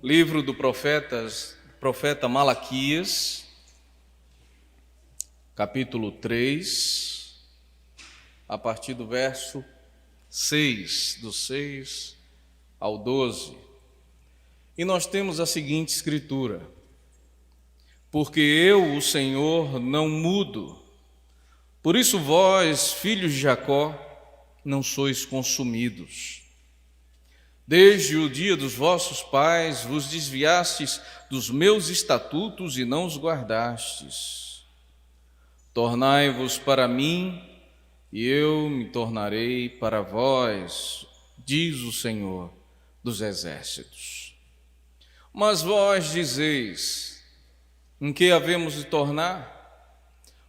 Livro do profeta Malaquias, capítulo 3, a partir do verso 6, do 6 ao 12. E nós temos a seguinte escritura: porque eu, o Senhor, não mudo, por isso vós, filhos de Jacó, não sois consumidos. Desde o dia dos vossos pais vos desviastes dos meus estatutos e não os guardastes. Tornai-vos para mim, e eu me tornarei para vós, diz o Senhor dos exércitos. Mas vós dizeis: em que havemos de tornar?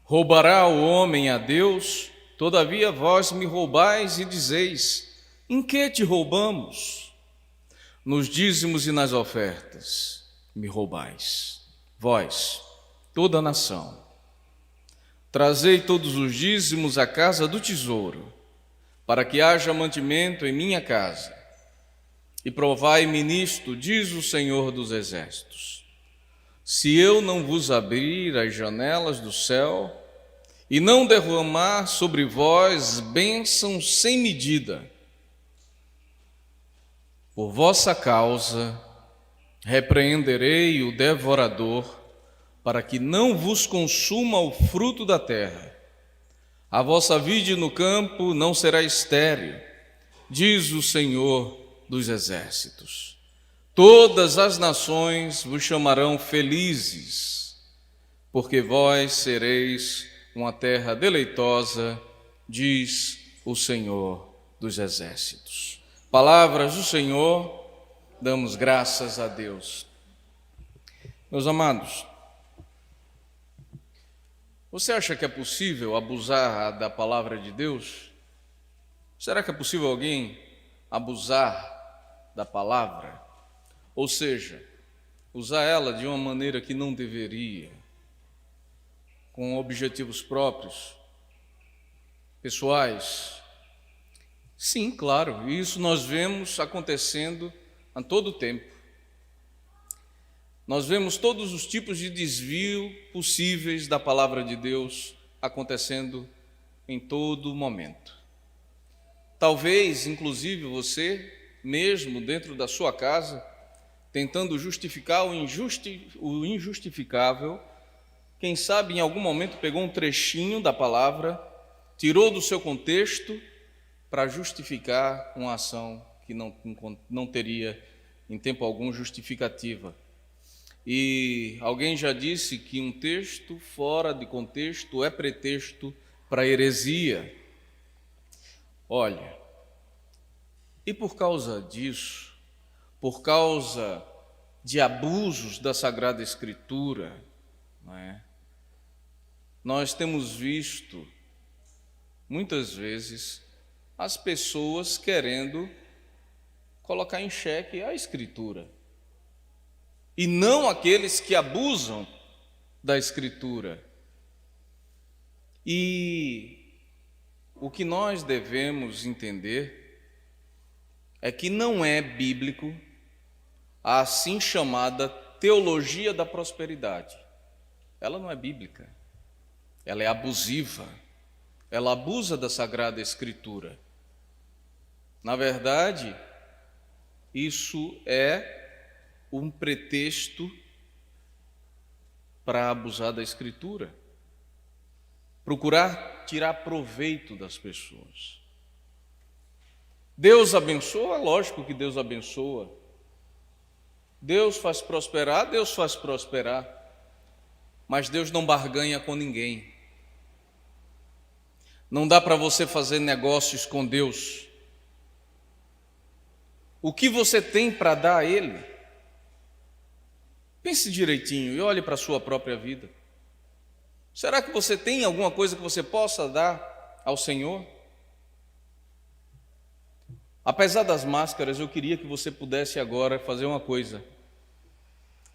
Roubará o homem a Deus? Todavia vós me roubais e dizeis: em que te roubamos? Nos dízimos e nas ofertas me roubais, vós, toda a nação. Trazei todos os dízimos à casa do tesouro, para que haja mantimento em minha casa. E provai-me nisto, diz o Senhor dos exércitos: se eu não vos abrir as janelas do céu e não derramar sobre vós bênçãos sem medida, por vossa causa repreenderei o devorador, para que não vos consuma o fruto da terra. A vossa vide no campo não será estéril, diz o Senhor dos exércitos. Todas as nações vos chamarão felizes, porque vós sereis uma terra deleitosa, diz o Senhor dos exércitos. Palavras do Senhor, damos graças a Deus. Meus amados, você acha que é possível abusar da palavra de Deus? Será que é possível alguém abusar da palavra? Ou seja, usar ela de uma maneira que não deveria, com objetivos próprios, pessoais? Sim, claro, isso nós vemos acontecendo a todo tempo. Nós vemos todos os tipos de desvio possíveis da palavra de Deus acontecendo em todo momento. Talvez, inclusive, você, mesmo dentro da sua casa, tentando justificar o injustificável, quem sabe em algum momento pegou um trechinho da palavra, tirou do seu contexto para justificar uma ação que não teria em tempo algum justificativa. E alguém já disse que um texto fora de contexto é pretexto para heresia. Olha, e por causa disso, por causa de abusos da Sagrada Escritura, nós temos visto muitas vezes as pessoas querendo colocar em xeque a Escritura, e não aqueles que abusam da Escritura. E o que nós devemos entender é que não é bíblico a assim chamada teologia da prosperidade. Ela não é bíblica, ela é abusiva, ela abusa da Sagrada Escritura. Na verdade, isso é um pretexto para abusar da Escritura, procurar tirar proveito das pessoas. Deus abençoa, lógico que Deus abençoa. Deus faz prosperar, mas Deus não barganha com ninguém. Não dá para você fazer negócios com Deus. O que você tem para dar a Ele? Pense direitinho e olhe para a sua própria vida. Será que você tem alguma coisa que você possa dar ao Senhor? Apesar das máscaras, eu queria que você pudesse agora fazer uma coisa.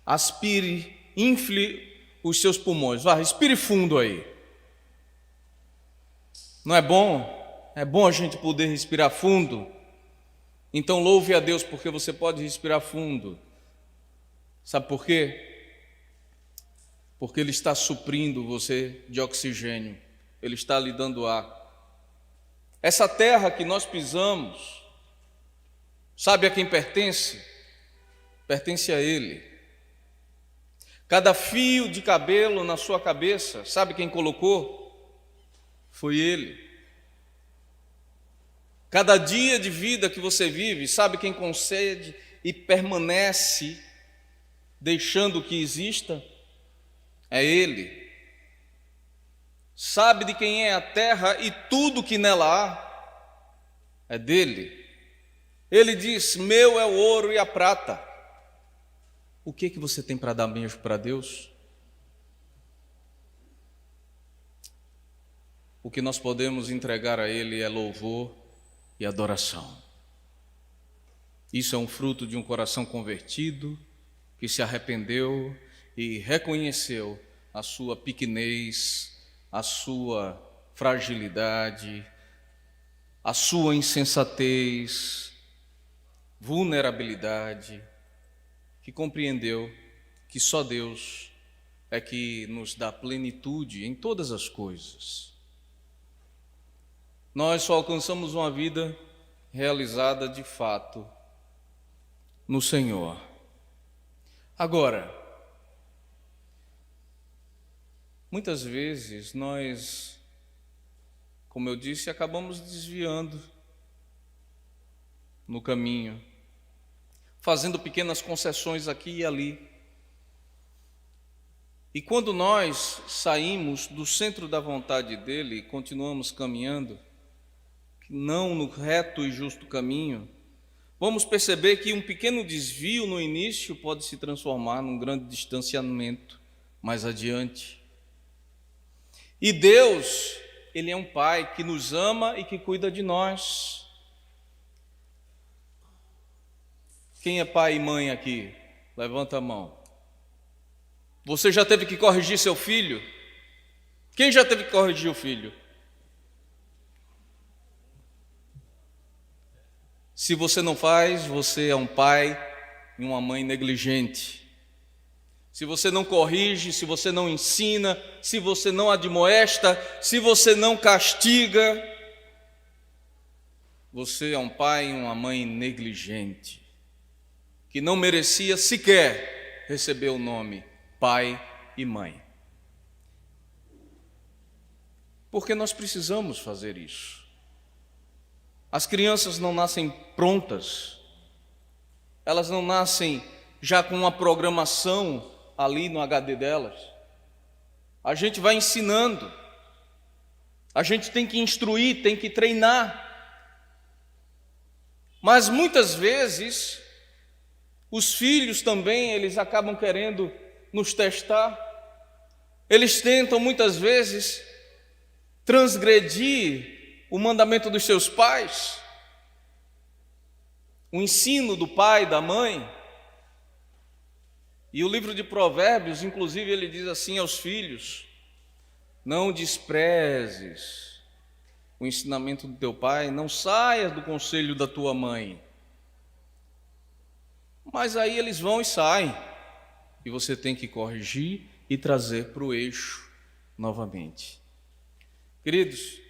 Aspire, infle os seus pulmões. Vá, respire fundo aí. Não é bom? É bom a gente poder respirar fundo. Então louve a Deus porque você pode respirar fundo. Sabe por quê? Porque Ele está suprindo você de oxigênio, Ele está lhe dando ar. Essa terra que nós pisamos, sabe a quem pertence? Pertence a Ele. Cada fio de cabelo na sua cabeça, sabe quem colocou? Foi Ele. Cada dia de vida que você vive, sabe quem concede e permanece deixando que exista? É Ele. Sabe de quem é a terra e tudo que nela há? É dele. Ele diz: meu é o ouro e a prata. O que você tem para dar mesmo para Deus? O que nós podemos entregar a Ele é louvor e adoração. Isso é um fruto de um coração convertido, que se arrependeu e reconheceu a sua pequenez, a sua fragilidade, a sua insensatez, vulnerabilidade, que compreendeu que só Deus é que nos dá plenitude em todas as coisas. Nós só alcançamos uma vida realizada de fato no Senhor. Agora, muitas vezes nós, como eu disse, acabamos desviando no caminho, fazendo pequenas concessões aqui e ali. E quando nós saímos do centro da vontade dele e continuamos caminhando, não no reto e justo caminho, vamos perceber que um pequeno desvio no início pode se transformar num grande distanciamento mais adiante. E Deus, Ele é um Pai que nos ama e que cuida de nós. Quem é pai e mãe aqui? Levanta a mão. Você já teve que corrigir seu filho? Quem já teve que corrigir o filho? Se você não faz, você é um pai e uma mãe negligente. Se você não corrige, se você não ensina, se você não admoesta, se você não castiga, você é um pai e uma mãe negligente, que não merecia sequer receber o nome pai e mãe. Porque nós precisamos fazer isso. As crianças não nascem prontas, elas não nascem já com uma programação ali no HD delas. A gente vai ensinando, a gente tem que instruir, tem que treinar. Mas muitas vezes os filhos também, eles acabam querendo nos testar. Eles tentam muitas vezes transgredir o mandamento dos seus pais, o ensino do pai, da mãe. E o livro de Provérbios, inclusive, ele diz assim aos filhos: não desprezes o ensinamento do teu pai, não saias do conselho da tua mãe. Mas aí eles vão e saem, e você tem que corrigir e trazer para o eixo novamente. Queridos,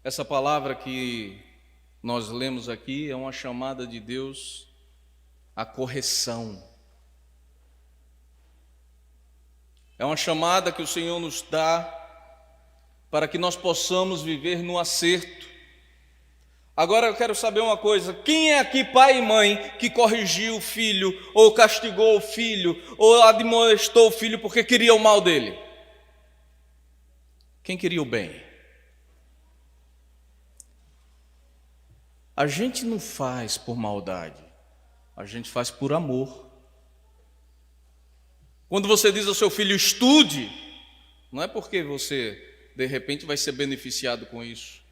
essa palavra que nós lemos aqui é uma chamada de Deus à correção. É uma chamada que o Senhor nos dá para que nós possamos viver no acerto. Agora eu quero saber uma coisa: quem é aqui pai e mãe que corrigiu o filho, ou castigou o filho, ou admoestou o filho porque queria o mal dele? Quem queria o bem? A gente não faz por maldade, a gente faz por amor. Quando você diz ao seu filho estude, não é porque você de repente vai ser beneficiado com isso.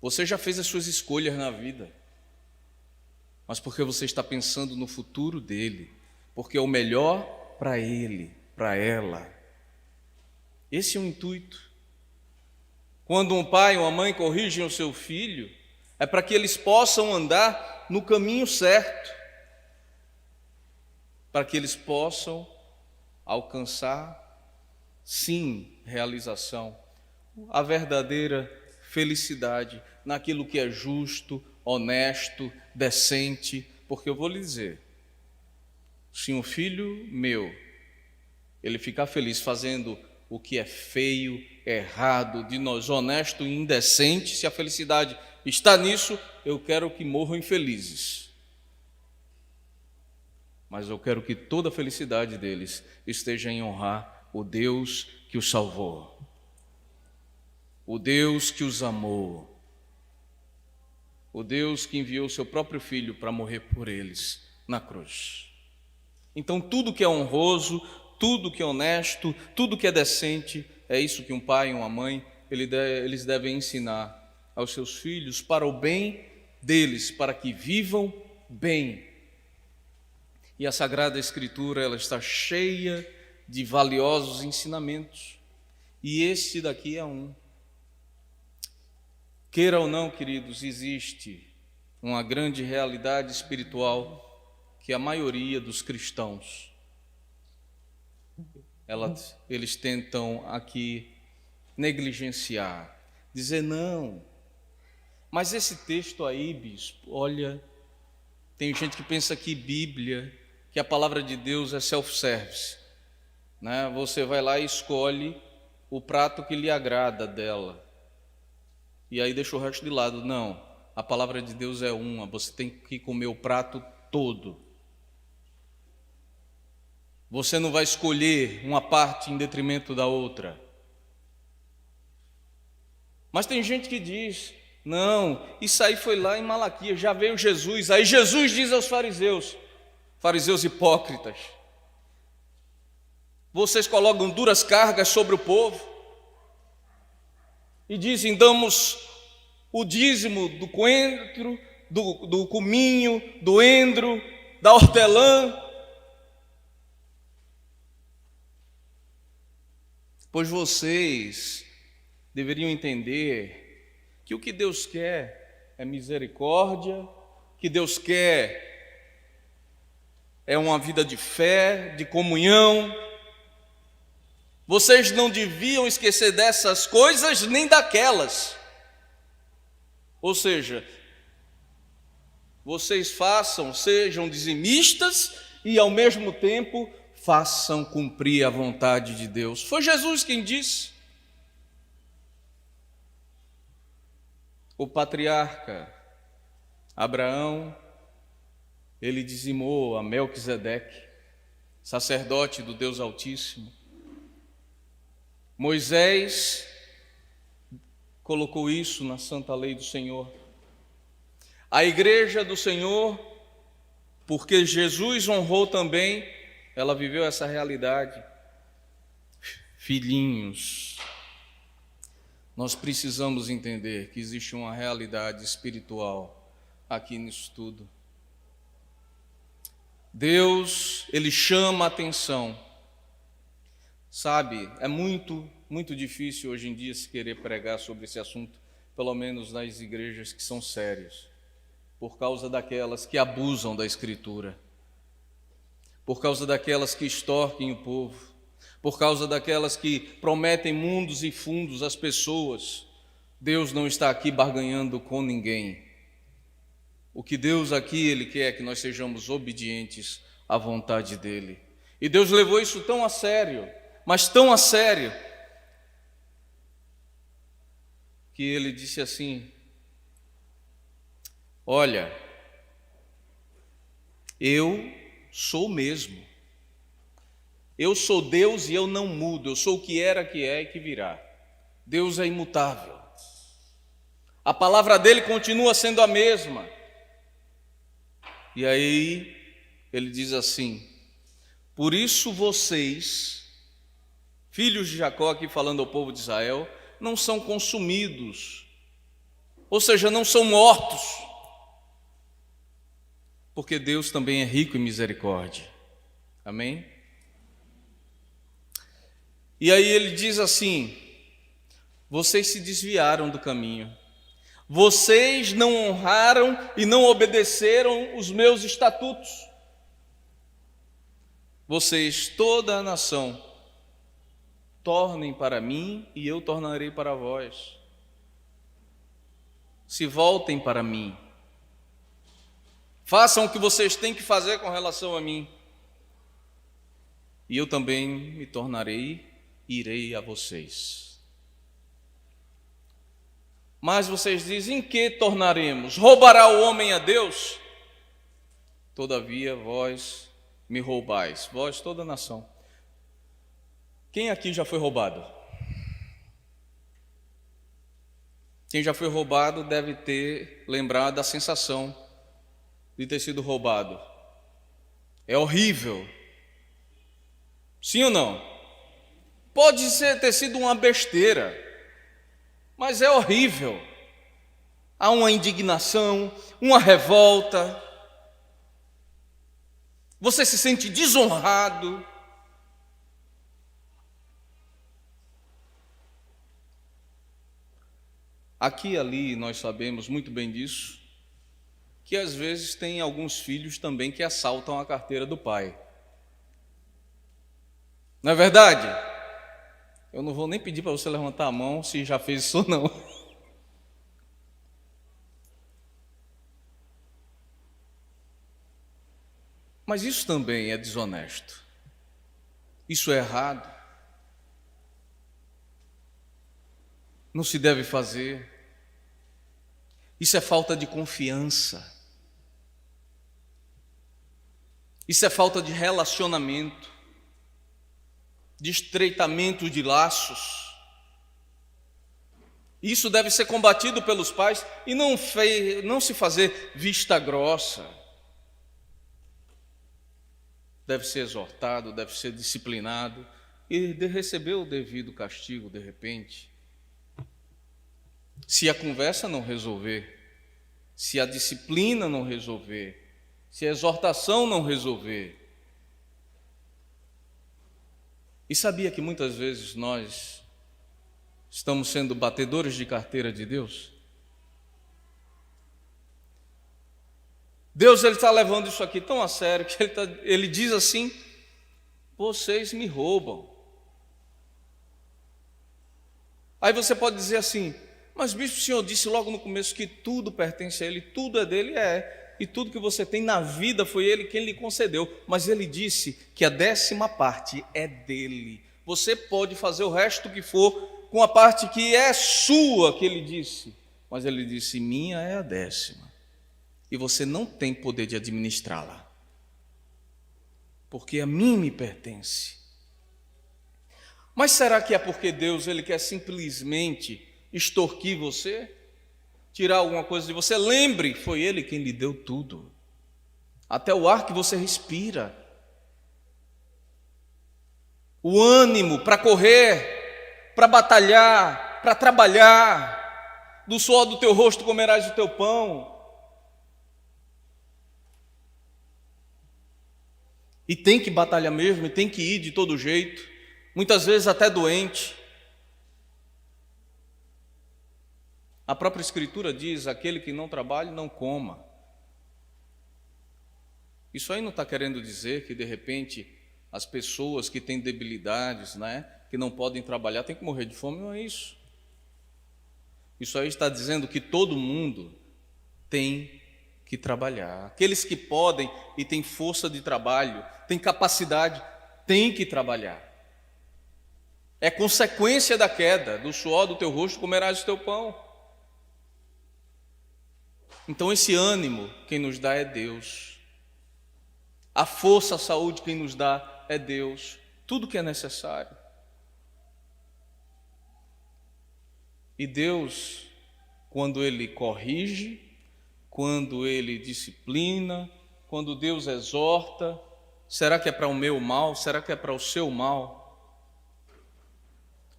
Você já fez as suas escolhas na vida, mas porque você está pensando no futuro dele, porque é o melhor para ele, para ela. Esse é o intuito. Quando um pai ou uma mãe corrigem o seu filho, é para que eles possam andar no caminho certo. para que eles possam alcançar, sim, realização, a verdadeira felicidade naquilo que é justo, honesto, decente, porque eu vou lhe dizer, se um filho meu, ele ficar feliz fazendo o que é feio, errado, desonesto e indecente, se a felicidade está nisso, eu quero que morram infelizes. Mas eu quero que toda a felicidade deles esteja em honrar o Deus que os salvou, o Deus que os amou, o Deus que enviou seu próprio Filho para morrer por eles na cruz. Então tudo que é honroso, tudo que é honesto, tudo que é decente, é isso que um pai e uma mãe, eles devem ensinar aos seus filhos para o bem deles, para que vivam bem. E a Sagrada Escritura, ela está cheia de valiosos ensinamentos. E este daqui é um. Queira ou não, queridos, existe uma grande realidade espiritual que a maioria dos cristãos, eles tentam aqui negligenciar, dizer não, mas esse texto aí, bispo, olha, tem gente que pensa que Bíblia, que a palavra de Deus é self-service, né? Você vai lá e escolhe o prato que lhe agrada dela, e aí deixa o resto de lado. Não, a palavra de Deus é uma, você tem que comer o prato todo. Você não vai escolher uma parte em detrimento da outra. Mas tem gente que diz, não, isso aí foi lá em Malaquias, já veio Jesus. Aí Jesus diz aos fariseus hipócritas, vocês colocam duras cargas sobre o povo e dizem, damos o dízimo do coentro, do cominho, do endro, da hortelã. Pois vocês deveriam entender que o que Deus quer é misericórdia, que Deus quer é uma vida de fé, de comunhão. Vocês não deviam esquecer dessas coisas nem daquelas. Ou seja, vocês sejam dizimistas e ao mesmo tempo façam cumprir a vontade de Deus. Foi Jesus quem disse. O patriarca Abraão, ele dizimou a Melquisedeque, sacerdote do Deus Altíssimo. Moisés colocou isso na santa lei do Senhor. A igreja do Senhor, porque Jesus honrou também, ela viveu essa realidade. Filhinhos, nós precisamos entender que existe uma realidade espiritual aqui nisso tudo. Deus, Ele chama a atenção. Sabe, é muito difícil hoje em dia se querer pregar sobre esse assunto, pelo menos nas igrejas que são sérias, por causa daquelas que abusam da Escritura, por causa daquelas que extorquem o povo, por causa daquelas que prometem mundos e fundos às pessoas. Deus não está aqui barganhando com ninguém. O que Deus aqui, Ele quer é que nós sejamos obedientes à vontade dEle. E Deus levou isso tão a sério, mas tão a sério, que Ele disse assim, olha, eu sou o mesmo. Eu sou Deus e eu não mudo. Eu sou o que era, que é e que virá. Deus é imutável. A palavra dele continua sendo a mesma. E aí ele diz assim, por isso vocês, filhos de Jacó, aqui falando ao povo de Israel, não são consumidos, ou seja, não são mortos, porque Deus também é rico em misericórdia. Amém? E aí ele diz assim, vocês se desviaram do caminho, vocês não honraram e não obedeceram os meus estatutos. vocês, toda a nação, tornem para mim e eu tornarei para vós. Se voltem para mim. Façam o que vocês têm que fazer com relação a mim. E eu também me tornarei e irei a vocês. Mas vocês dizem, em que tornaremos? Roubará o homem a Deus? Todavia vós me roubais, vós toda a nação. Quem aqui já foi roubado? Quem já foi roubado deve ter lembrado da sensação de ter sido roubado. É horrível. Sim ou não? Pode ter sido uma besteira, mas é horrível. Há uma indignação, uma revolta. Você se sente desonrado. Aqui e ali nós sabemos muito bem disso, que às vezes tem alguns filhos também que assaltam a carteira do pai. Não é verdade? Eu não vou nem pedir para você levantar a mão se já fez isso ou não. Mas isso também é desonesto. Isso é errado. Não se deve fazer. Isso é falta de confiança. Isso é falta de relacionamento, de estreitamento de laços. Isso deve ser combatido pelos pais e não se fazer vista grossa. Deve ser exortado, deve ser disciplinado e receber o devido castigo de repente. Se a conversa não resolver, se a disciplina não resolver, se a exortação não resolver. E sabia que muitas vezes nós estamos sendo batedores de carteira de Deus? Deus está levando isso aqui tão a sério que ele diz assim: vocês me roubam. Aí você pode dizer assim: mas bispo, o senhor disse logo no começo que tudo pertence a Ele, tudo é dele, e tudo que você tem na vida foi Ele quem lhe concedeu. Mas Ele disse que a 10ª é dele. Você pode fazer o resto que for com a parte que é sua, que Ele disse. Mas Ele disse: minha é a 10ª. E você não tem poder de administrá-la, porque a mim me pertence. Mas será que é porque Deus ele quer simplesmente extorquir você? Tirar alguma coisa de você? Lembre, foi Ele quem lhe deu tudo. Até o ar que você respira. O ânimo para correr, para batalhar, para trabalhar. Do suor do teu rosto comerás o teu pão. E tem que batalhar mesmo, e tem que ir de todo jeito, muitas vezes até doente. A própria Escritura diz: aquele que não trabalha, não coma. Isso aí não está querendo dizer que de repente as pessoas que têm debilidades, que não podem trabalhar, têm que morrer de fome, não é isso. Isso aí está dizendo que todo mundo tem que trabalhar. Aqueles que podem e têm força de trabalho, têm capacidade, têm que trabalhar. É consequência da queda, do suor do teu rosto comerás o teu pão. Então esse ânimo quem nos dá é Deus. A força, a saúde quem nos dá é Deus. Tudo que é necessário. E Deus, quando Ele corrige, quando Ele disciplina, quando Deus exorta, será que é para o meu mal? Será que é para o seu mal?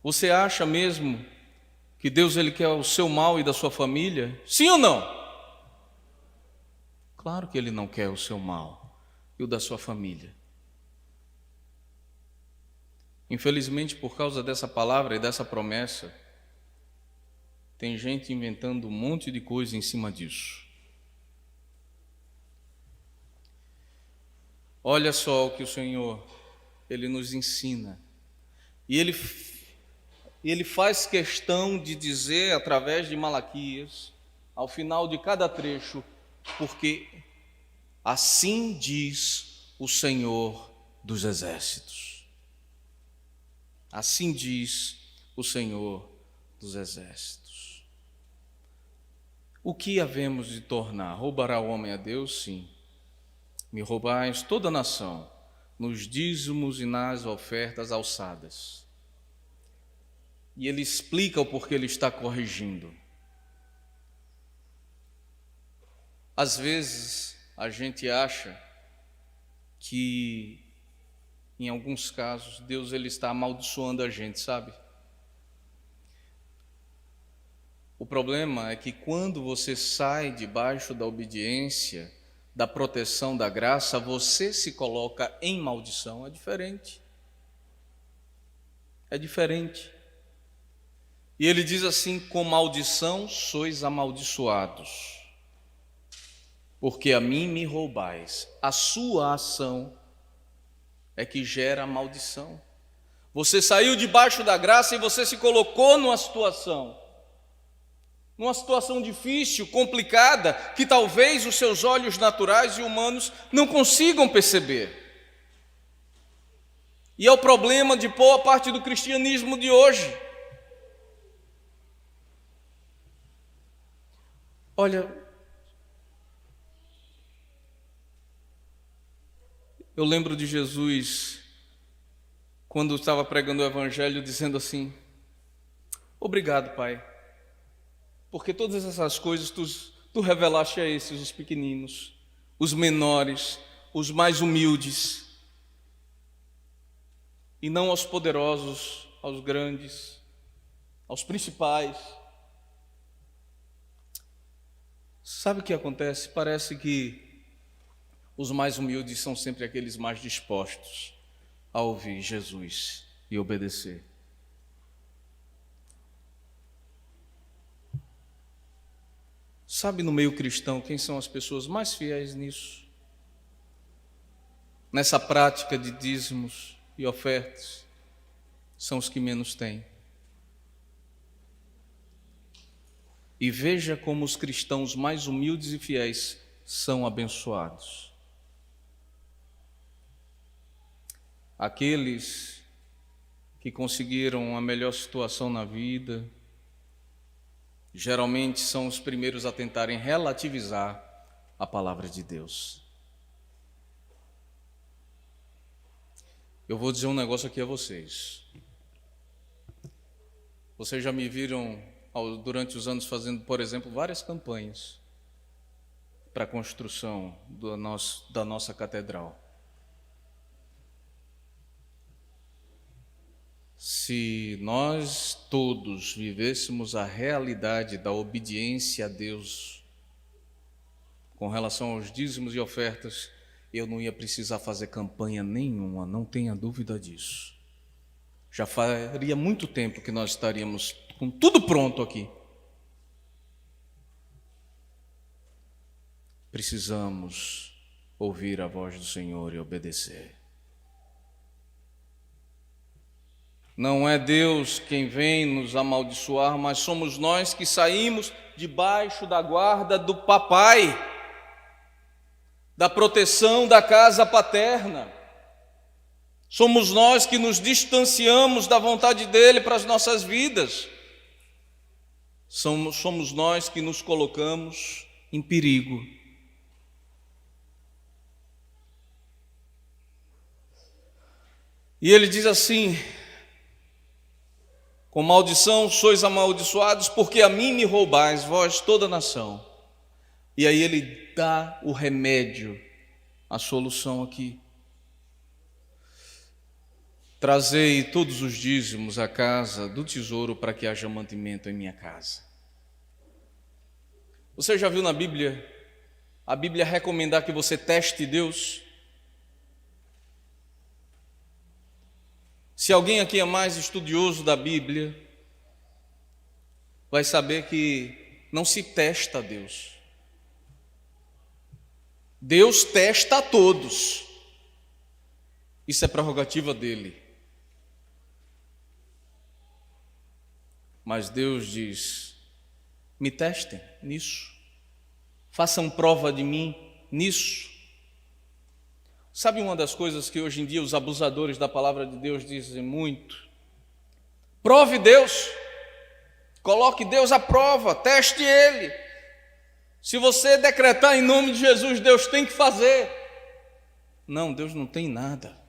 Você acha mesmo que Deus ele quer o seu mal e da sua família? Sim ou não? Claro que Ele não quer o seu mal e o da sua família. Infelizmente, por causa dessa palavra e dessa promessa, tem gente inventando um monte de coisa em cima disso. Olha só o que o Senhor ele nos ensina. E ele faz questão de dizer, através de Malaquias, ao final de cada trecho, porque assim diz o Senhor dos Exércitos. Assim diz o Senhor dos Exércitos. O que havemos de tornar? Roubará o homem a Deus? Sim. Me roubais toda a nação, nos dízimos e nas ofertas alçadas. E ele explica o porquê ele está corrigindo. Às vezes, a gente acha que, em alguns casos, Deus ele está amaldiçoando a gente, sabe? O problema é que quando você sai debaixo da obediência, da proteção da graça, você se coloca em maldição. É diferente. É diferente. E ele diz assim: com maldição sois amaldiçoados, porque a mim me roubais. A sua ação é que gera a maldição. Você saiu debaixo da graça e você se colocou numa situação difícil, complicada, que talvez os seus olhos naturais e humanos não consigam perceber. E é o problema de boa parte do cristianismo de hoje. Olha, eu lembro de Jesus, quando estava pregando o Evangelho, dizendo assim: obrigado, Pai, porque todas essas coisas tu revelaste a esses, os pequeninos, os menores, os mais humildes, e não aos poderosos, aos grandes, aos principais. Sabe o que acontece? Parece que os mais humildes são sempre aqueles mais dispostos a ouvir Jesus e obedecer. Sabe, no meio cristão, quem são as pessoas mais fiéis nisso? Nessa prática de dízimos e ofertas, são os que menos têm. E veja como os cristãos mais humildes e fiéis são abençoados. Aqueles que conseguiram a melhor situação na vida, geralmente são os primeiros a tentarem relativizar a palavra de Deus. Eu vou dizer um negócio aqui a vocês. Vocês já me viram durante os anos fazendo, por exemplo, várias campanhas para a construção da nossa catedral. Se nós todos vivêssemos a realidade da obediência a Deus com relação aos dízimos e ofertas, eu não ia precisar fazer campanha nenhuma, não tenha dúvida disso. Já faria muito tempo que nós estaríamos com tudo pronto aqui. Precisamos ouvir a voz do Senhor e obedecer. Não é Deus quem vem nos amaldiçoar, mas somos nós que saímos debaixo da guarda do papai, da proteção da casa paterna. Somos nós que nos distanciamos da vontade dele para as nossas vidas. Somos nós que nos colocamos em perigo. E ele diz assim: com maldição sois amaldiçoados, porque a mim me roubais, vós toda a nação. E aí ele dá o remédio, a solução aqui. Trazei todos os dízimos à casa do tesouro para que haja mantimento em minha casa. Você já viu na Bíblia, a Bíblia recomendar que você teste Deus? Se alguém aqui é mais estudioso da Bíblia, vai saber que não se testa a Deus. Deus testa a todos. Isso é prerrogativa dele. Mas Deus diz: me testem nisso, façam prova de mim nisso. Sabe uma das coisas que hoje em dia os abusadores da palavra de Deus dizem muito? Prove Deus, coloque Deus à prova, teste Ele. Se você decretar em nome de Jesus, Deus tem que fazer. Não, Deus não tem nada.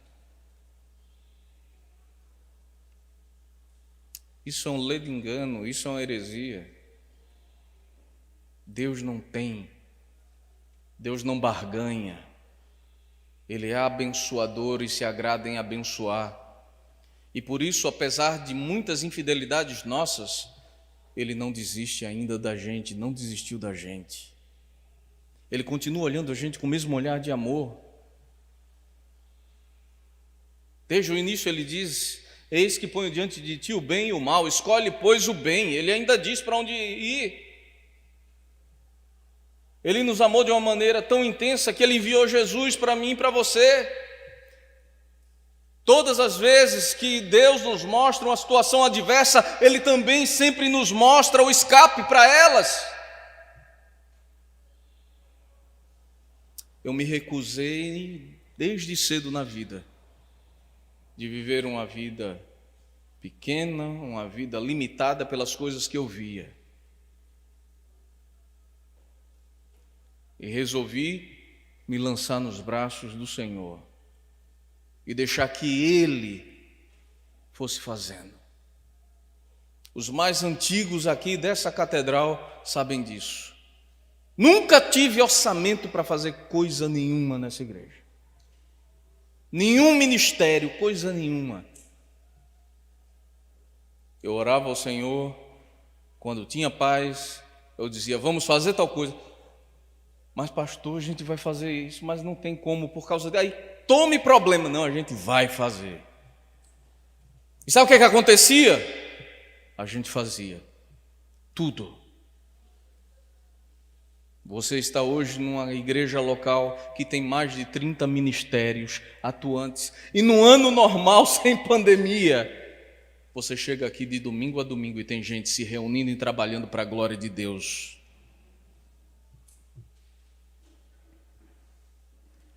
Isso é um ledo engano, isso é uma heresia. Deus não tem, Deus não barganha. Ele é abençoador e se agrada em abençoar. E por isso, apesar de muitas infidelidades nossas, Ele não desiste ainda da gente, não desistiu da gente. Ele continua olhando a gente com o mesmo olhar de amor. Desde o início Ele diz: eis que ponho diante de ti o bem e o mal, escolhe, pois, o bem. Ele ainda diz para onde ir. Ele nos amou de uma maneira tão intensa que Ele enviou Jesus para mim e para você. Todas as vezes que Deus nos mostra uma situação adversa, Ele também sempre nos mostra o escape para elas. Eu me recusei desde cedo na vida de viver uma vida pequena, uma vida limitada pelas coisas que eu via. E resolvi me lançar nos braços do Senhor e deixar que Ele fosse fazendo. Os mais antigos aqui dessa catedral sabem disso. Nunca tive orçamento para fazer coisa nenhuma nessa igreja. Nenhum ministério, coisa nenhuma. Eu orava ao Senhor, quando tinha paz, eu dizia: vamos fazer tal coisa. Mas pastor, a gente vai fazer isso, mas não tem como por causa daí. Tome problema. Não, a gente vai fazer. E sabe o que acontecia? A gente fazia tudo. Você está hoje numa igreja local que tem mais de 30 ministérios atuantes. E num ano normal, sem pandemia, você chega aqui de domingo a domingo e tem gente se reunindo e trabalhando para a glória de Deus.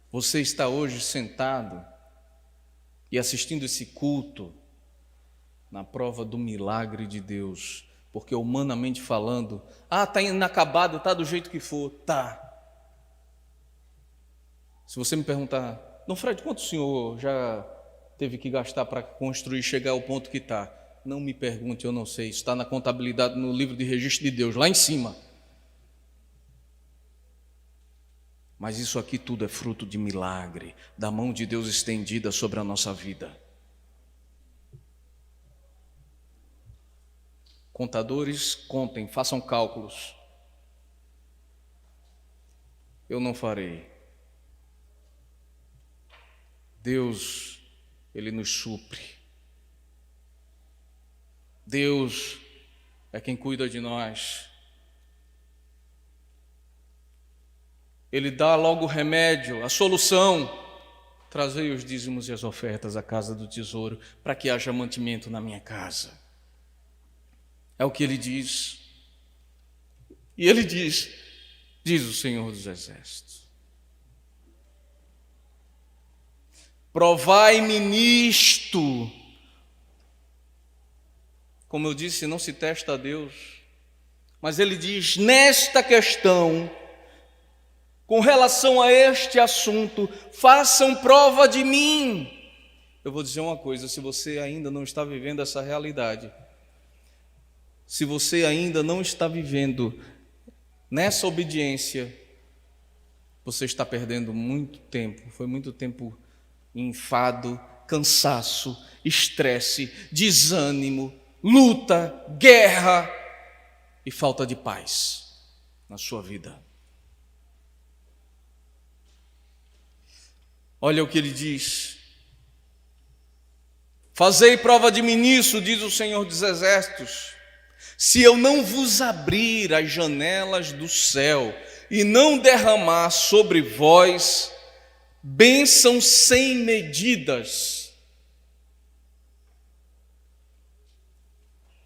Você está hoje sentado e assistindo esse culto na prova do milagre de Deus. Porque humanamente falando, está inacabado, está do jeito que for, tá. Se você me perguntar: Dom Fred, quanto o senhor já teve que gastar para construir e chegar ao ponto que está? Não me pergunte, eu não sei, está na contabilidade, no livro de registro de Deus, lá em cima. Mas isso aqui tudo é fruto de milagre, da mão de Deus estendida sobre a nossa vida. Contadores, contem, façam cálculos. Eu não farei. Deus, Ele nos supre. Deus é quem cuida de nós. Ele dá logo o remédio, a solução. Trazei os dízimos e as ofertas à casa do tesouro, para que haja mantimento na minha casa. É o que Ele diz. E Ele diz o Senhor dos Exércitos: provai-me nisto. Como eu disse, não se testa a Deus, mas Ele diz: nesta questão, com relação a este assunto, façam prova de mim. Eu vou dizer uma coisa: se você ainda não está vivendo essa realidade, se você ainda não está vivendo nessa obediência, você está perdendo muito tempo. Foi muito tempo enfado, cansaço, estresse, desânimo, luta, guerra e falta de paz na sua vida. Olha o que Ele diz: fazei prova de mim nisso, diz o Senhor dos Exércitos, se eu não vos abrir as janelas do céu e não derramar sobre vós bênçãos sem medidas.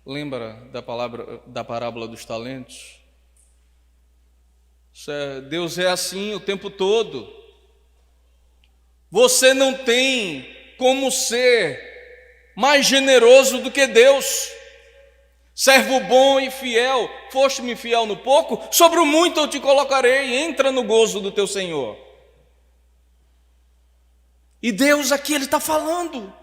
Lembra da parábola dos talentos? Deus é assim o tempo todo. Você não tem como ser mais generoso do que Deus. Servo bom e fiel, foste-me fiel no pouco, sobre o muito eu te colocarei, entra no gozo do teu Senhor. E Deus aqui, Ele está falando.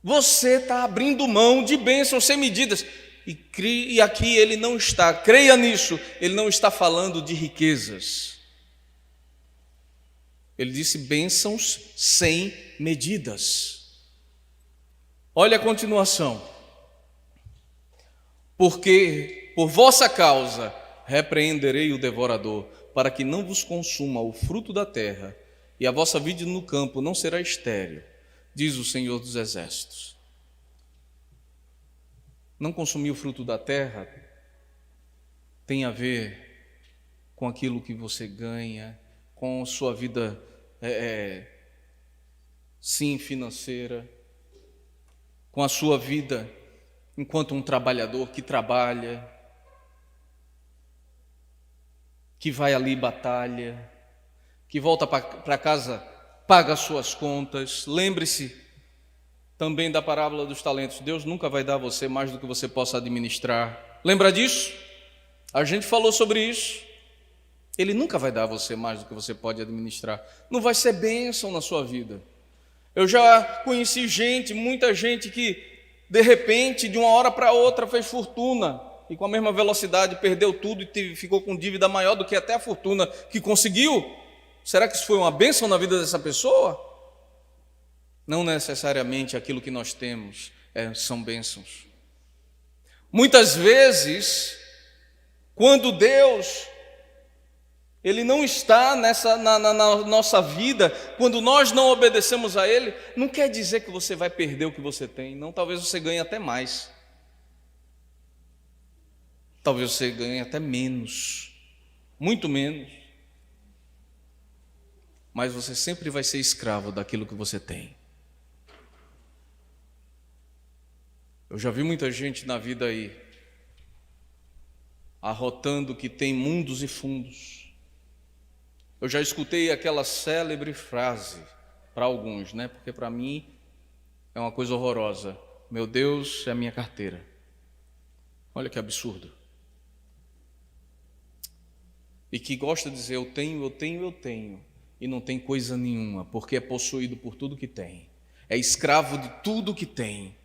Você está abrindo mão de bênçãos sem medidas. E aqui Ele não está, creia nisso, Ele não está falando de riquezas. Ele disse bênçãos sem medidas. Olha a continuação. Porque por vossa causa repreenderei o devorador, para que não vos consuma o fruto da terra, e a vossa vida no campo não será estéril, diz o Senhor dos Exércitos. Não consumir o fruto da terra tem a ver com aquilo que você ganha, com sua vida, sim, financeira, com a sua vida enquanto um trabalhador que trabalha, que vai ali e batalha, que volta para casa, paga as suas contas. Lembre-se também da parábola dos talentos. Deus nunca vai dar a você mais do que você possa administrar. Lembra disso? A gente falou sobre isso. Ele nunca vai dar a você mais do que você pode administrar. Não vai ser bênção na sua vida. Eu já conheci muita gente que, de repente, de uma hora para outra, fez fortuna e com a mesma velocidade perdeu tudo e ficou com dívida maior do que até a fortuna que conseguiu. Será que isso foi uma bênção na vida dessa pessoa? Não necessariamente aquilo que nós temos são bênçãos. Muitas vezes, quando Deus Ele não está na nossa vida, quando nós não obedecemos a Ele, não quer dizer que você vai perder o que você tem, não, talvez você ganhe até mais, talvez você ganhe até menos, muito menos, mas você sempre vai ser escravo daquilo que você tem. Eu já vi muita gente na vida aí, arrotando que tem mundos e fundos. Eu já escutei aquela célebre frase, para alguns, né? Porque para mim é uma coisa horrorosa. Meu Deus é a minha carteira. Olha que absurdo. E que gosta de dizer eu tenho, e não tem coisa nenhuma, porque é possuído por tudo que tem. É escravo de tudo que tem.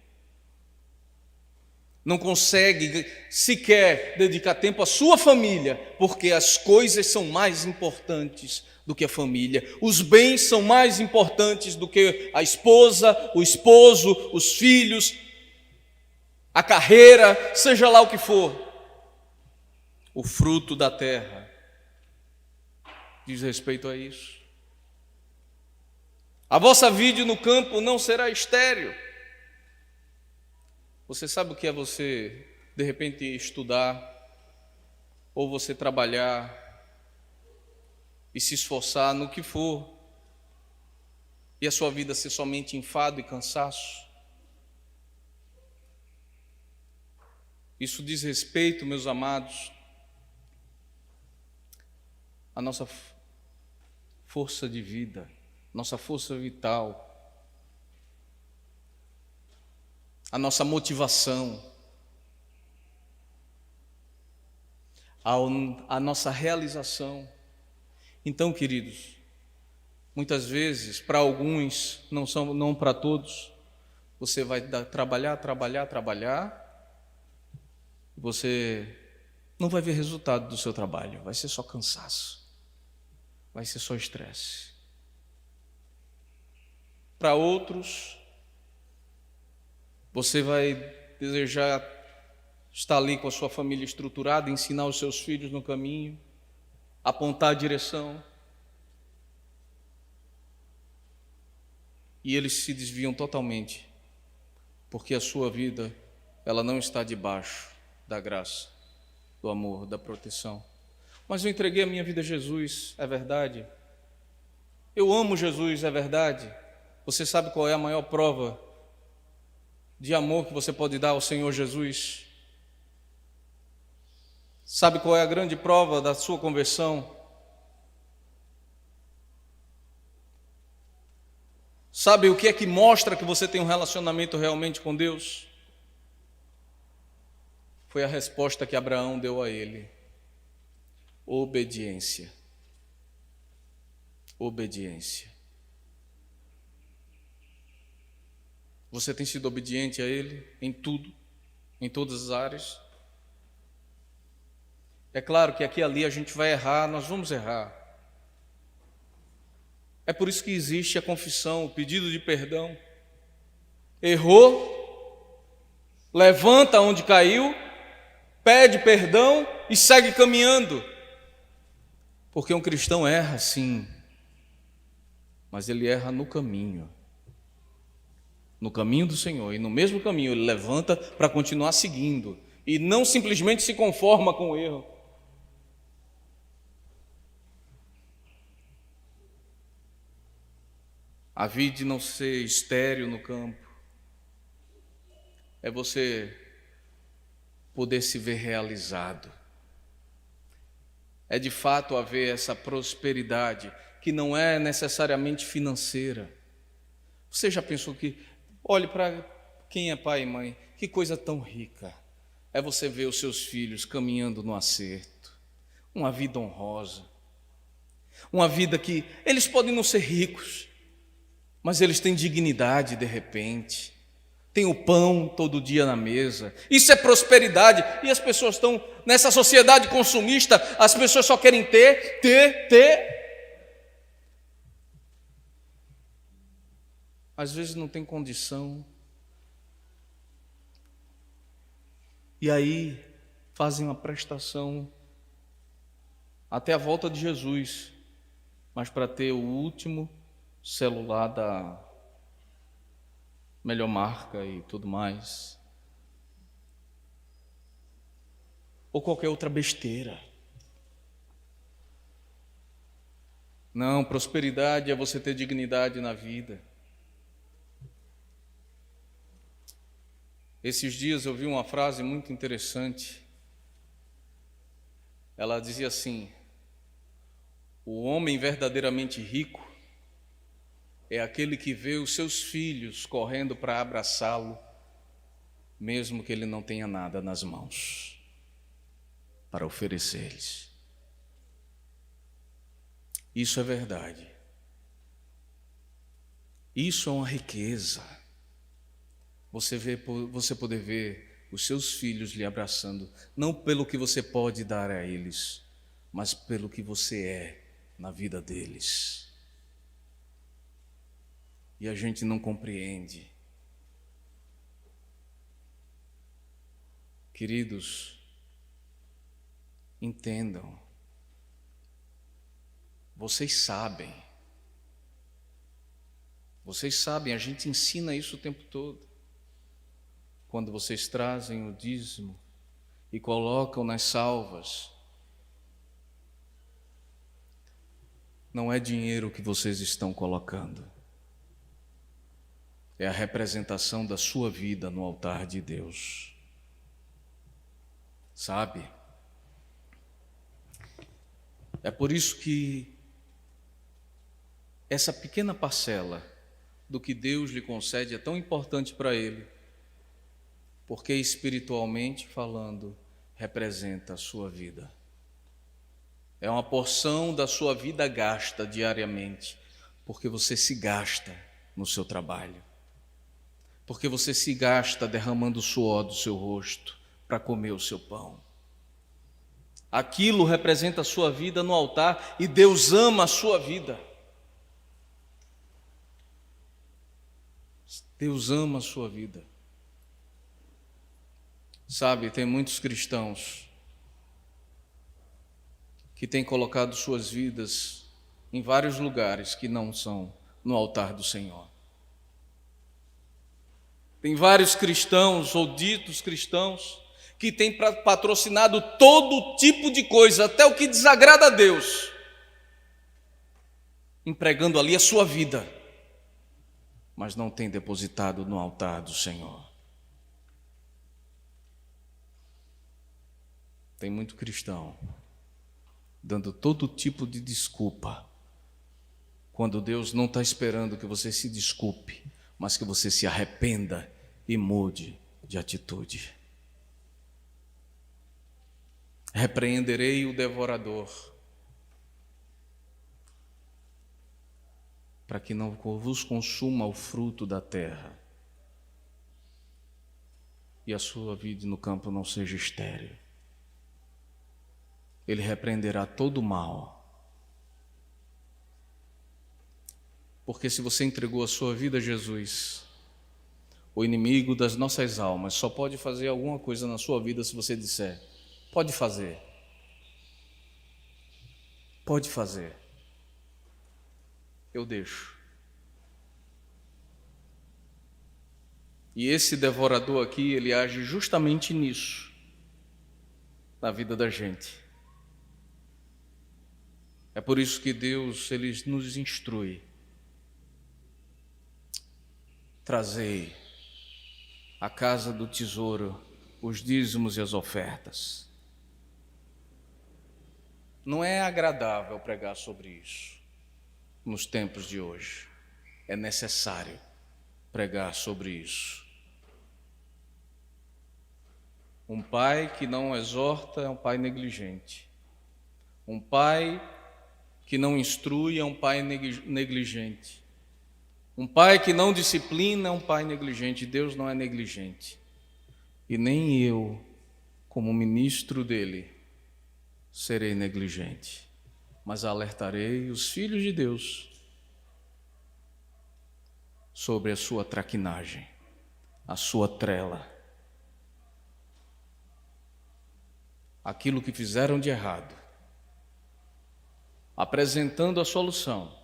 Não consegue sequer dedicar tempo à sua família, porque as coisas são mais importantes do que a família. Os bens são mais importantes do que a esposa, o esposo, os filhos, a carreira, seja lá o que for. O fruto da terra diz respeito a isso. A vossa vida no campo não será estéril. Você sabe o que é você, de repente, estudar, ou você trabalhar e se esforçar no que for, e a sua vida ser somente enfado e cansaço? Isso diz respeito, meus amados, à nossa força de vida, nossa força vital, a nossa motivação, a nossa realização. Então, queridos, muitas vezes, para alguns, não para todos, você vai trabalhar, você não vai ver resultado do seu trabalho, vai ser só cansaço, vai ser só estresse. Para outros, você vai desejar estar ali com a sua família estruturada, ensinar os seus filhos no caminho, apontar a direção. E eles se desviam totalmente, porque a sua vida, ela não está debaixo da graça, do amor, da proteção. Mas eu entreguei a minha vida a Jesus, é verdade. Eu amo Jesus, é verdade. Você sabe qual é a maior prova de amor que você pode dar ao Senhor Jesus? Sabe qual é a grande prova da sua conversão? Sabe o que é que mostra que você tem um relacionamento realmente com Deus? Foi a resposta que Abraão deu a ele: obediência. Obediência. Você tem sido obediente a Ele em tudo, em todas as áreas? É claro que aqui e ali a gente vai errar, nós vamos errar. É por isso que existe a confissão, o pedido de perdão. Errou, levanta onde caiu, pede perdão e segue caminhando. Porque um cristão erra, sim, mas ele erra no caminho do Senhor, e no mesmo caminho ele levanta para continuar seguindo, e não simplesmente se conforma com o erro. A vida de não ser estéril no campo é você poder se ver realizado. É de fato haver essa prosperidade que não é necessariamente financeira. Você já pensou que, olhe para quem é pai e mãe, que coisa tão rica é você ver os seus filhos caminhando no acerto, uma vida honrosa, uma vida que eles podem não ser ricos, mas eles têm dignidade de repente, tem o pão todo dia na mesa. Isso é prosperidade. E as pessoas estão nessa sociedade consumista, as pessoas só querem ter. Às vezes não tem condição. E aí fazem uma prestação até a volta de Jesus, mas para ter o último celular da melhor marca e tudo mais, ou qualquer outra besteira. Não, prosperidade é você ter dignidade na vida. Esses dias eu vi uma frase muito interessante. Ela dizia assim: o homem verdadeiramente rico é aquele que vê os seus filhos correndo para abraçá-lo, mesmo que ele não tenha nada nas mãos para oferecer-lhes. Isso é verdade. Isso é uma riqueza. Você poder ver os seus filhos lhe abraçando, não pelo que você pode dar a eles, mas pelo que você é na vida deles. E a gente não compreende. Queridos, entendam. Vocês sabem, a gente ensina isso o tempo todo. Quando vocês trazem o dízimo e colocam nas salvas, não é dinheiro que vocês estão colocando. É a representação da sua vida no altar de Deus. Sabe? É por isso que essa pequena parcela do que Deus lhe concede é tão importante para ele, porque espiritualmente falando, representa a sua vida. É uma porção da sua vida gasta diariamente, porque você se gasta no seu trabalho. Porque você se gasta derramando o suor do seu rosto para comer o seu pão. Aquilo representa a sua vida no altar e Deus ama a sua vida. Deus ama a sua vida. Sabe, tem muitos cristãos que têm colocado suas vidas em vários lugares que não são no altar do Senhor. Tem vários cristãos ou ditos cristãos que tem patrocinado todo tipo de coisa, até o que desagrada a Deus, empregando ali a sua vida, mas não tem depositado no altar do Senhor. Tem muito cristão dando todo tipo de desculpa, quando Deus não está esperando que você se desculpe, mas que você se arrependa e mude de atitude. Repreenderei o devorador, para que não vos consuma o fruto da terra, e a sua vida no campo não seja estéril. Ele repreenderá todo o mal. Porque se você entregou a sua vida a Jesus, o inimigo das nossas almas só pode fazer alguma coisa na sua vida se você disser: pode fazer. Pode fazer. Eu deixo. E esse devorador aqui, ele age justamente nisso, na vida da gente. É por isso que Deus, Ele nos instrui: trazei à casa do tesouro os dízimos e as ofertas. Não é agradável pregar sobre isso nos tempos de hoje. É necessário pregar sobre isso. Um pai que não exorta é um pai negligente. Um pai que não instrui é um pai negligente. Um pai que não disciplina é um pai negligente. Deus não é negligente. E nem eu, como ministro dele, serei negligente. Mas alertarei os filhos de Deus sobre a sua traquinagem, a sua trela, aquilo que fizeram de errado, apresentando a solução,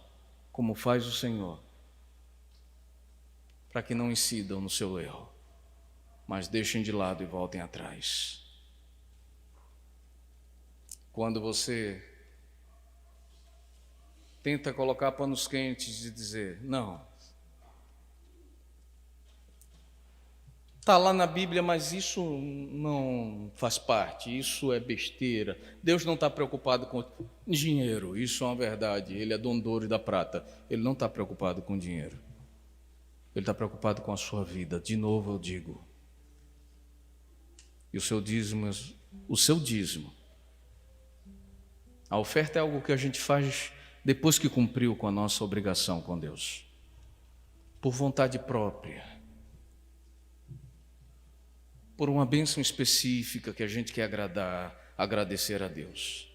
como faz o Senhor, para que não incidam no seu erro, mas deixem de lado e voltem atrás. Quando você tenta colocar panos quentes e dizer: não, está lá na Bíblia, mas isso não faz parte, isso é besteira. Deus não está preocupado com dinheiro, isso é uma verdade. Ele é dono do ouro e da prata. Ele não está preocupado com dinheiro. Ele está preocupado com a sua vida. De novo eu digo. E o seu dízimo, a oferta é algo que a gente faz depois que cumpriu com a nossa obrigação com Deus, por vontade própria, por uma bênção específica que a gente quer agradecer a Deus.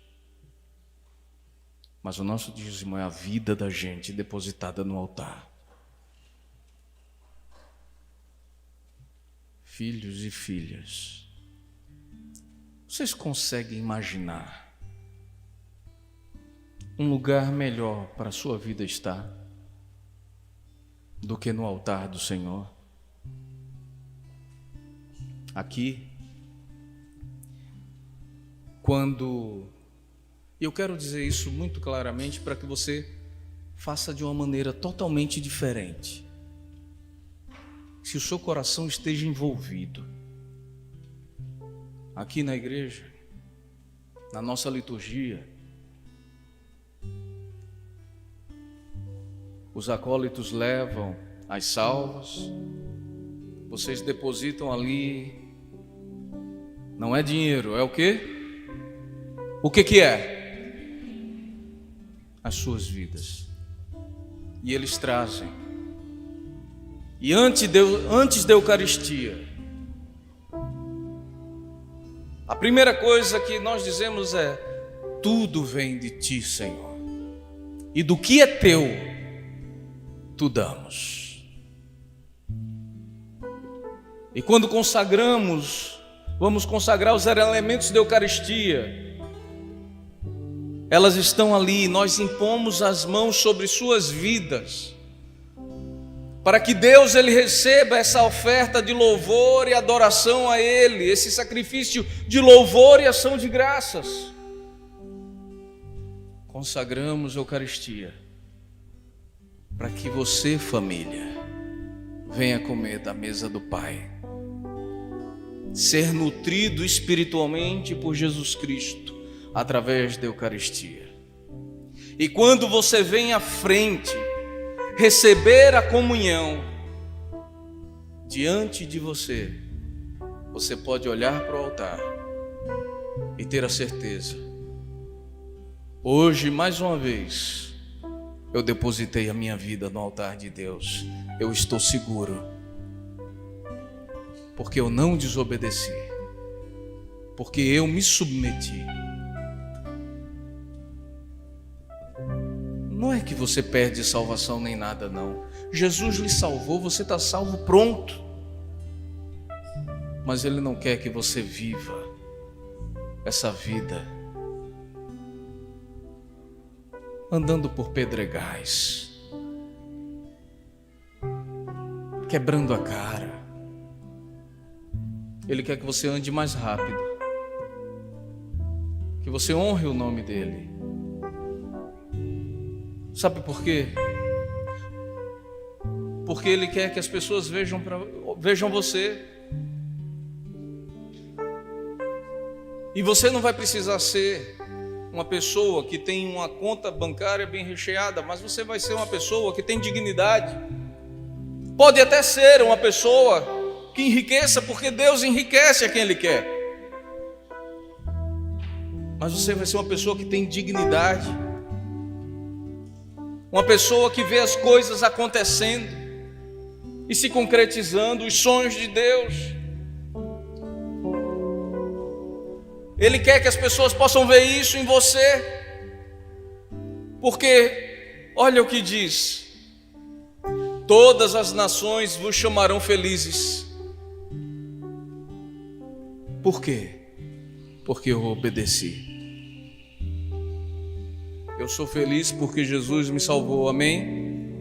Mas o nosso dízimo é a vida da gente depositada no altar. Filhos e filhas, vocês conseguem imaginar um lugar melhor para a sua vida estar do que no altar do Senhor? Aqui, quando... eu quero dizer isso muito claramente para que você faça de uma maneira totalmente diferente. Se o seu coração esteja envolvido aqui na igreja, na nossa liturgia, os acólitos levam as salvas, vocês depositam ali, não é dinheiro, é o quê? O que é? As suas vidas. E eles trazem. E antes da Eucaristia, a primeira coisa que nós dizemos é: tudo vem de Ti, Senhor, e do que é Teu, Tu damos. E quando consagramos, vamos consagrar os elementos da Eucaristia, elas estão ali, nós impomos as mãos sobre suas vidas, para que Deus ele receba essa oferta de louvor e adoração a Ele, esse sacrifício de louvor e ação de graças. Consagramos a Eucaristia para que você, família, venha comer da mesa do Pai, ser nutrido espiritualmente por Jesus Cristo através da Eucaristia. E quando você vem à frente receber a comunhão, diante de você, você pode olhar para o altar e ter a certeza: hoje, mais uma vez, eu depositei a minha vida no altar de Deus. Eu estou seguro, porque eu não desobedeci, porque eu me submeti. Não é que você perde salvação nem nada, não. Jesus lhe salvou, você está salvo, pronto. Mas Ele não quer que você viva essa vida andando por pedregais, quebrando a cara. Ele quer que você ande mais rápido, que você honre o nome dEle. Sabe por quê? Porque Ele quer que as pessoas vejam você. E você não vai precisar ser uma pessoa que tem uma conta bancária bem recheada, mas você vai ser uma pessoa que tem dignidade. Pode até ser uma pessoa que enriqueça, porque Deus enriquece a quem Ele quer. Mas você vai ser uma pessoa que tem dignidade. Uma pessoa que vê as coisas acontecendo e se concretizando, os sonhos de Deus. Ele quer que as pessoas possam ver isso em você, porque olha o que diz: todas as nações vos chamarão felizes. Por quê? Porque eu obedeci. Eu sou feliz porque Jesus me salvou, amém?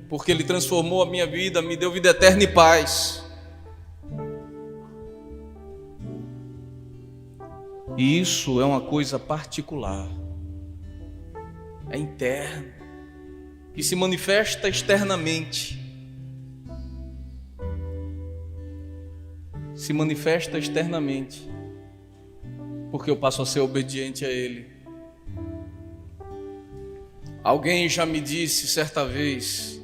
Porque Ele transformou a minha vida, me deu vida eterna e paz. E isso é uma coisa particular, é interno, que se manifesta externamente. Se manifesta externamente, porque eu passo a ser obediente a Ele. Alguém já me disse certa vez,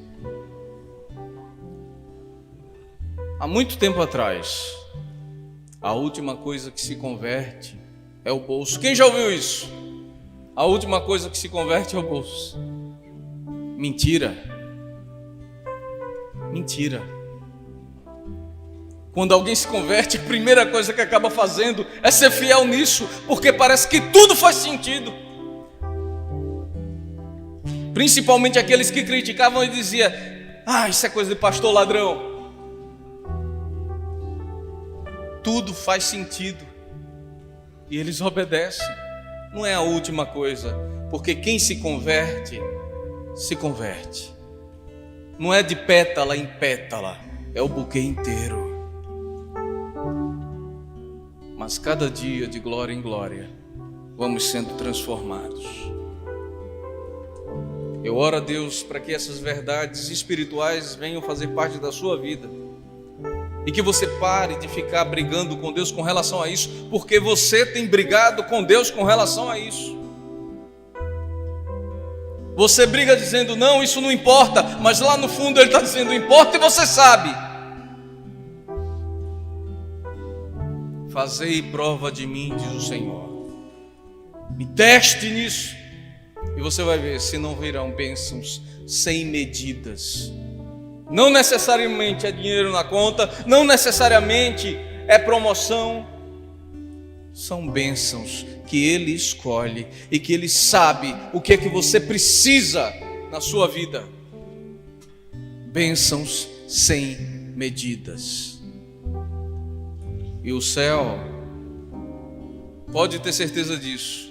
há muito tempo atrás, a última coisa que se converte é o bolso. Quem já ouviu isso? A última coisa que se converte é o bolso. Mentira. Mentira. Quando alguém se converte, a primeira coisa que acaba fazendo é ser fiel nisso, porque parece que tudo faz sentido. Principalmente aqueles que criticavam e diziam: isso é coisa de pastor ladrão. Tudo faz sentido e eles obedecem. Não é a última coisa, porque quem se converte, se converte. Não é de pétala em pétala, é o buquê inteiro. Mas cada dia, de glória em glória, vamos sendo transformados. Eu oro a Deus para que essas verdades espirituais venham fazer parte da sua vida, e que você pare de ficar brigando com Deus com relação a isso, porque você tem brigado com Deus com relação a isso. Você briga dizendo: não, isso não importa, mas lá no fundo Ele está dizendo: importa, e você sabe. Fazei prova de mim, diz o Senhor, me teste nisso, e você vai ver se não virão bênçãos sem medidas. Não necessariamente é dinheiro na conta, não necessariamente é promoção. São bênçãos que Ele escolhe e que Ele sabe o que é que você precisa na sua vida. Bênçãos sem medidas. E o céu, pode ter certeza disso,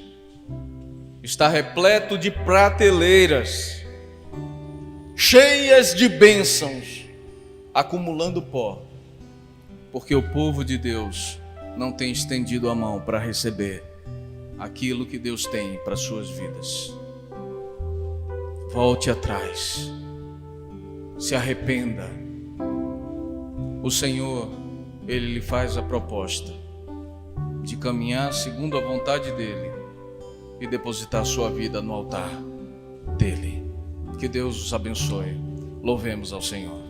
está repleto de prateleiras cheias de bênçãos, acumulando pó, porque o povo de Deus não tem estendido a mão para receber aquilo que Deus tem para suas vidas. Volte atrás, se arrependa. O Senhor, Ele lhe faz a proposta de caminhar segundo a vontade dEle e depositar sua vida no altar dEle. Que Deus os abençoe. Louvemos ao Senhor.